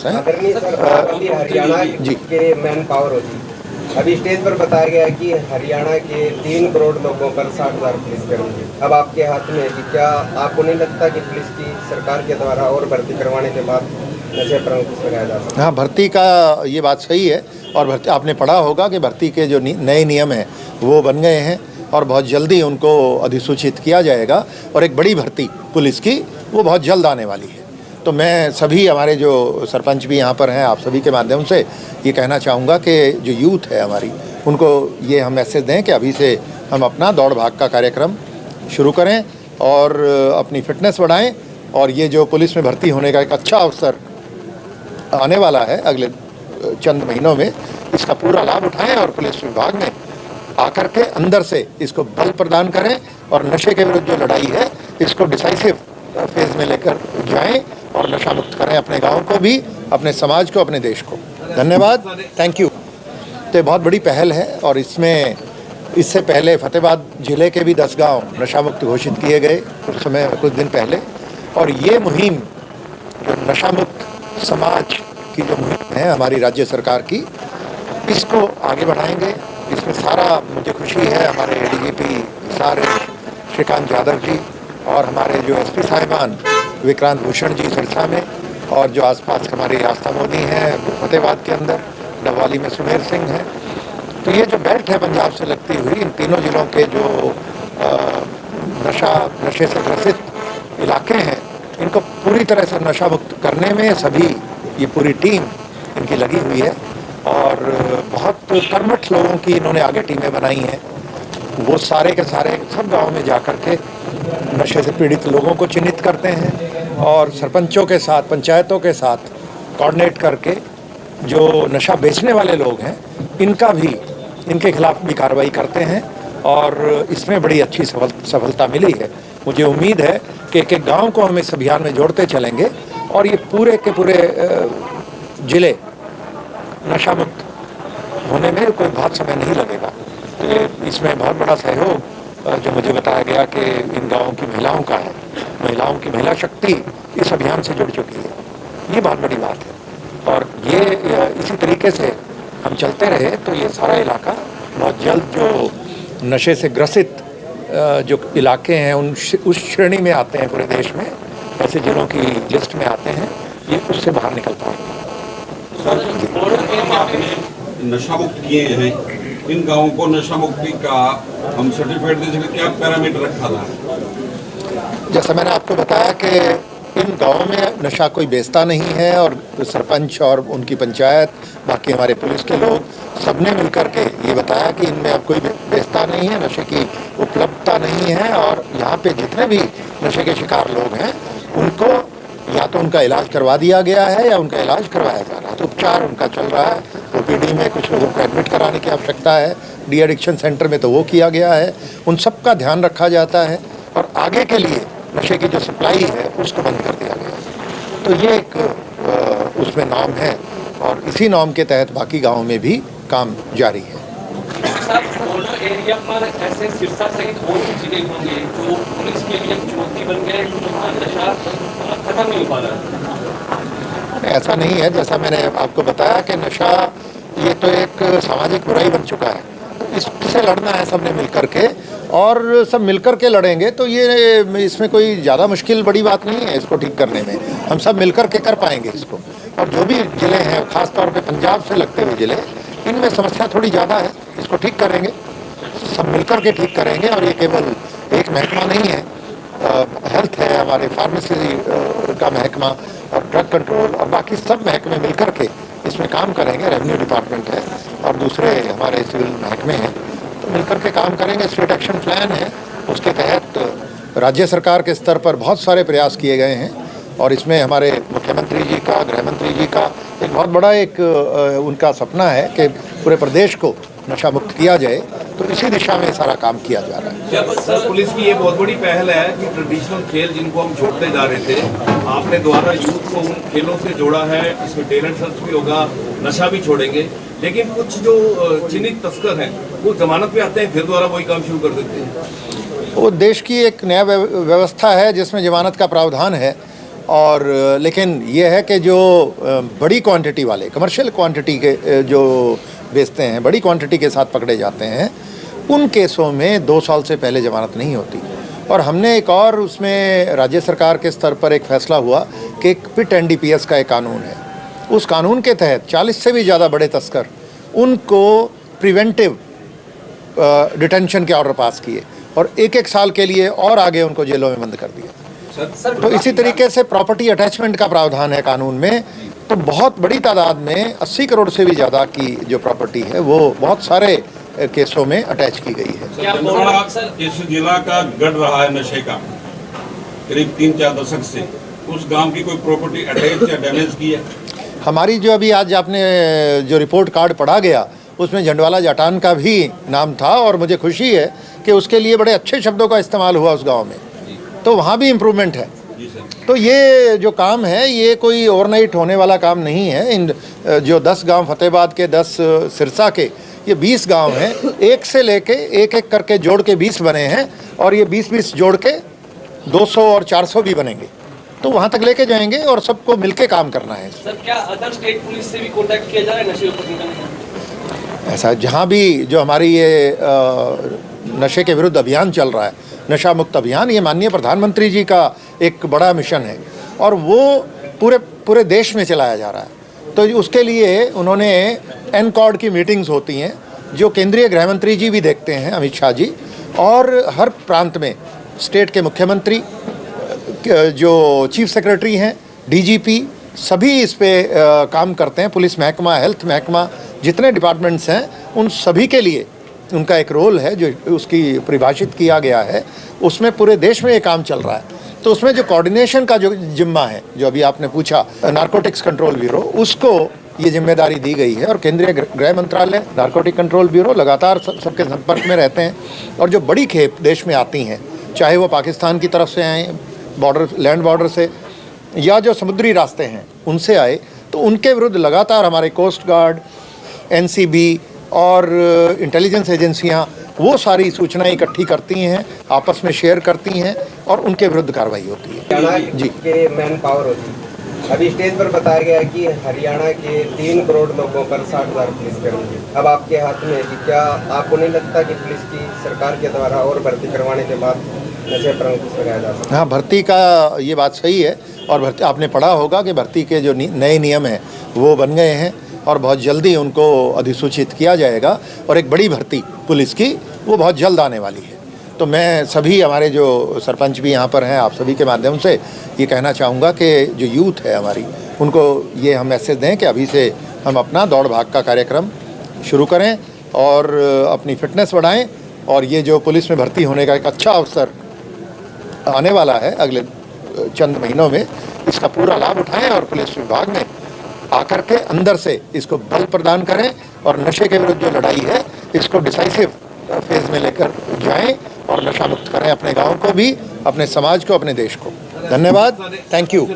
हैं। हरियाणा जी के man power होती, अभी स्टेज पर बताया गया कि हरियाणा के 3 करोड़ लोगों पर 60,000 पुलिसकर्मी, अब आपके हाथ में है कि क्या आपको नहीं लगता कि पुलिस की सरकार के द्वारा और भर्ती करवाने के बाद नशे पर अंकुश लगाया जा सकता है? हाँ, भर्ती का ये बात सही है। और भर्ती आपने पढ़ा होगा कि भर्ती के जो नए नियम हैं वो बन गए हैं और बहुत जल्दी उनको अधिसूचित किया जाएगा। और एक बड़ी भर्ती पुलिस की वो बहुत जल्द आने वाली है। तो मैं सभी हमारे जो सरपंच भी यहाँ पर हैं, आप सभी के माध्यम से ये कहना चाहूँगा कि जो यूथ है हमारी, उनको ये हम मैसेज दें कि अभी से हम अपना दौड़ भाग का कार्यक्रम शुरू करें और अपनी फिटनेस बढ़ाएं। और ये जो पुलिस में भर्ती होने का एक अच्छा अवसर आने वाला है अगले चंद महीनों में, इसका पूरा लाभ उठाएं और पुलिस विभाग में आकर के अंदर से इसको बल प्रदान करें और नशे के विरुद्ध जो लड़ाई है इसको डिसाइसिव फेज में लेकर जाएं और नशा मुक्त करें अपने गांव को भी, अपने समाज को, अपने देश को। धन्यवाद, थैंक यू। तो बहुत बड़ी पहल है और इसमें इससे पहले फतेहाबाद जिले के भी 10 गांव नशा मुक्त घोषित किए गए कुछ दिन पहले। और ये मुहिम जो नशा मुक्त समाज की जो मुहिम है हमारी राज्य सरकार की, इसको आगे बढ़ाएंगे। इसमें सारा मुझे खुशी है हमारे डीजीपी सारे श्रीकांत यादव जी और हमारे जो एसपी साहिबान विक्रांत भूषण जी सिरसा में, और जो आसपास हमारी आस्था मोदी हैं फतेहाबाद के अंदर, डबवाली में सुमेर सिंह हैं। तो ये जो बेल्ट है पंजाब से लगती हुई, इन तीनों जिलों के जो नशे से ग्रसित इलाके हैं, इनको पूरी तरह से नशा मुक्त करने में सभी ये पूरी टीम इनकी लगी हुई है। और बहुत कर्मठ लोगों की इन्होंने आगे टीमें बनाई हैं। वो सारे के सारे सब गाँव में जा कर के नशे से पीड़ित लोगों को चिन्हित करते हैं और सरपंचों के साथ, पंचायतों के साथ कोऑर्डिनेट करके जो नशा बेचने वाले लोग हैं इनके खिलाफ भी कार्रवाई करते हैं। और इसमें बड़ी अच्छी सफलता मिली है। मुझे उम्मीद है कि एक एक गाँव को हम इस अभियान में जोड़ते चलेंगे और ये पूरे के पूरे जिले नशा मुक्त होने में कोई बहुत समय नहीं लगेगा। तो इसमें बहुत बड़ा सहयोग जो मुझे बताया गया कि इन गाँवों की महिलाओं का है, महिलाओं की महिला शक्ति इस अभियान से जुड़ चुकी है। ये बहुत बड़ी बात है और ये इसी तरीके से हम चलते रहे तो ये सारा इलाका बहुत जल्द जो नशे से ग्रसित जो इलाके हैं उस श्रेणी में आते हैं पूरे देश में, ऐसे जिलों की लिस्ट में आते हैं, ये उससे बाहर निकल पाएंगे। नशा मुक्त किए हैं इन गाँवों को, नशा मुक्ति का हम सर्टिफिकेट दे सके, क्या पैरामीटर रखा था? जैसा मैंने आपको बताया कि इन गाँवों में नशा कोई बेचता नहीं है और सरपंच और उनकी पंचायत, बाकी हमारे पुलिस के लोग सबने मिलकर के ये बताया कि इनमें अब कोई बेचता नहीं है, नशे की उपलब्धता नहीं है। और यहाँ पे जितने भी नशे के शिकार लोग हैं उनको या तो उनका इलाज करवा दिया गया है या उनका इलाज करवाया जा रहा है, तो उपचार उनका चल रहा है। ओपीडी में कुछ लोगों को एडमिट कराने की आवश्यकता है, डी एडिक्शन सेंटर में तो वो किया गया है। उन सब का ध्यान रखा जाता है और आगे के लिए नशे की जो सप्लाई है उसको बंद कर दिया गया है। तो ये एक उसमें नॉर्म है और इसी नॉर्म के तहत बाकी गाँव में भी काम जारी है। एरिया पर ऐसे सिरसा सहित और भी जिले होंगे जो पुलिस के लिए चुनौती बन गए, नशा खत्म नहीं हो पा रहा? ऐसा नहीं है, जैसा मैंने आपको बताया कि नशा ये तो एक सामाजिक बुराई बन चुका है, इससे लड़ना है सबने मिलकर के और सब मिलकर के लड़ेंगे तो ये इसमें कोई ज़्यादा मुश्किल बड़ी बात नहीं है इसको ठीक करने में। हम सब मिलकर के कर पाएंगे इसको। और जो भी ज़िले हैं, ख़ासतौर पे पंजाब से लगते हुए ज़िले, इनमें समस्या थोड़ी ज़्यादा है, इसको ठीक करेंगे, सब मिलकर के ठीक करेंगे। और ये केवल एक महकमा नहीं है, हेल्थ है, हमारे फार्मेसी का महकमा और ड्रग कंट्रोल और बाकी सब महकमे मिलकर के इसमें काम करेंगे। रेवेन्यू डिपार्टमेंट है और दूसरे हमारे सिविल महकमे हैं, तो मिलकर के काम करेंगे। स्टेट एक्शन प्लान है, उसके तहत राज्य सरकार के स्तर पर बहुत सारे प्रयास किए गए हैं और इसमें हमारे मुख्यमंत्री जी का, गृह मंत्री जी का एक बहुत बड़ा उनका सपना है कि पूरे प्रदेश को नशा मुक्त किया जाए, तो इसी दिशा में सारा काम किया जा रहा है। जब सर पुलिस की ये बहुत बड़ी पहल है कि ट्रेडिशनल खेल जिनको हम छोड़ते जा रहे थे, आपने द्वारा यूथ को उन खेलों से जोड़ा है, इसमें टैलेंट सर्च भी होगा, नशा भी छोड़ेंगे। लेकिन कुछ जो चिन्हित तस्कर हैं वो जमानत पे आते हैं, फिर दोबारा वही काम शुरू कर देते हैं। वो देश की एक नया व्यवस्था है जिसमें जमानत का प्रावधान है और लेकिन ये है कि जो बड़ी क्वांटिटी वाले कमर्शियल क्वांटिटी के जो बेचते हैं, बड़ी क्वांटिटी के साथ पकड़े जाते हैं, उन केसों में 2 साल से पहले जमानत नहीं होती। और हमने एक और उसमें राज्य सरकार के स्तर पर एक फैसला हुआ कि एक पिट NDPS का एक कानून है, उस कानून के तहत 40 से भी ज़्यादा बड़े तस्कर उनको प्रिवेंटिव डिटेंशन के ऑर्डर पास किए और 1-1 साल के लिए और आगे उनको जेलों में बंद कर दिया। तो इसी तरीके से प्रॉपर्टी अटैचमेंट का प्रावधान है कानून में। तो बहुत बड़ी तादाद में 80 करोड़ से भी ज़्यादा की जो प्रॉपर्टी है वो बहुत सारे केसों में अटैच की गई है। इस जिला का गढ़ रहा है नशे का करीब 3-4 दशक से, उस गांव की कोई प्रॉपर्टी अटैच या डैमेज की है? हमारी जो अभी आज आपने जो रिपोर्ट कार्ड पढ़ा गया उसमें झंडवाला जाटान का भी नाम था और मुझे खुशी है कि उसके लिए बड़े अच्छे शब्दों का इस्तेमाल हुआ उस गांव में, तो वहाँ भी इम्प्रूवमेंट है। तो ये जो काम है ये कोई ओवरनाइट होने वाला काम नहीं है। इन जो 10 गांव फतेहाबाद के, 10 सिरसा के, ये 20 गांव हैं, एक से लेके एक करके जोड़ के 20 बने हैं और ये 20-20 जोड़ के 200 और 400 भी बनेंगे। तो वहाँ तक लेके जाएंगे और सबको मिलके काम करना है। सर, क्या अदर स्टेट पुलिस से भी कॉन्टैक्ट किया जा रहा है नशे पर निकलने? ऐसा जहाँ भी जो हमारी ये नशे के विरुद्ध अभियान चल रहा है, नशा मुक्त अभियान, ये माननीय प्रधानमंत्री जी का एक बड़ा मिशन है और वो पूरे देश में चलाया जा रहा है। तो उसके लिए उन्होंने NCORD की मीटिंग्स होती हैं जो केंद्रीय गृह मंत्री जी भी देखते हैं, अमित शाह जी, और हर प्रांत में स्टेट के मुख्यमंत्री, जो चीफ सेक्रेटरी हैं, DGP, सभी इस पे काम करते हैं। पुलिस महकमा, हेल्थ महकमा, जितने डिपार्टमेंट्स हैं उन सभी के लिए उनका एक रोल है जो उसकी परिभाषित किया गया है। उसमें पूरे देश में ये काम चल रहा है। तो उसमें जो कोऑर्डिनेशन का जो जिम्मा है, जो अभी आपने पूछा, नारकोटिक्स कंट्रोल ब्यूरो, उसको ये जिम्मेदारी दी गई है और केंद्रीय गृह मंत्रालय, नारकोटिक कंट्रोल ब्यूरो लगातार सबके संपर्क में रहते हैं। और जो बड़ी खेप देश में आती हैं, चाहे वो पाकिस्तान की तरफ से आए, लैंड बॉर्डर से, या जो समुद्री रास्ते हैं उनसे आए, तो उनके विरुद्ध लगातार हमारे कोस्ट गार्ड, NCB और इंटेलिजेंस एजेंसियां वो सारी सूचनाएं इकट्ठी करती हैं, आपस में शेयर करती हैं और उनके विरुद्ध कार्रवाई होती है। जी, के मैन पावर होती है। अभी स्टेज पर बताया गया है कि हरियाणा के 3 करोड़ लोगों पर 60,000 पुलिसकर्मी अब आपके हाथ में है कि क्या आपको नहीं लगता कि पुलिस की सरकार के द्वारा और भर्ती करवाने के बाद नशे पर अंकुश लगाया जा सकता है? हाँ, भर्ती का ये बात सही है और भर्ती आपने पढ़ा होगा कि भर्ती के जो नए नियम हैं वो बन गए हैं और बहुत जल्दी उनको अधिसूचित किया जाएगा और एक बड़ी भर्ती पुलिस की वो बहुत जल्द आने वाली है। तो मैं सभी हमारे जो सरपंच भी यहाँ पर हैं, आप सभी के माध्यम से ये कहना चाहूँगा कि जो यूथ है हमारी, उनको ये हम मैसेज दें कि अभी से हम अपना दौड़ भाग का कार्यक्रम शुरू करें और अपनी फिटनेस बढ़ाएं। और ये जो पुलिस में भर्ती होने का एक अच्छा अवसर आने वाला है अगले चंद महीनों में, इसका पूरा लाभ उठाएं और पुलिस विभाग में आकर के अंदर से इसको बल प्रदान करें और नशे के विरुद्ध जो लड़ाई है इसको डिसाइसिव फेज में लेकर जाएं और नशा मुक्त करें अपने गांव को भी, अपने समाज को, अपने देश को। धन्यवाद, थैंक यू।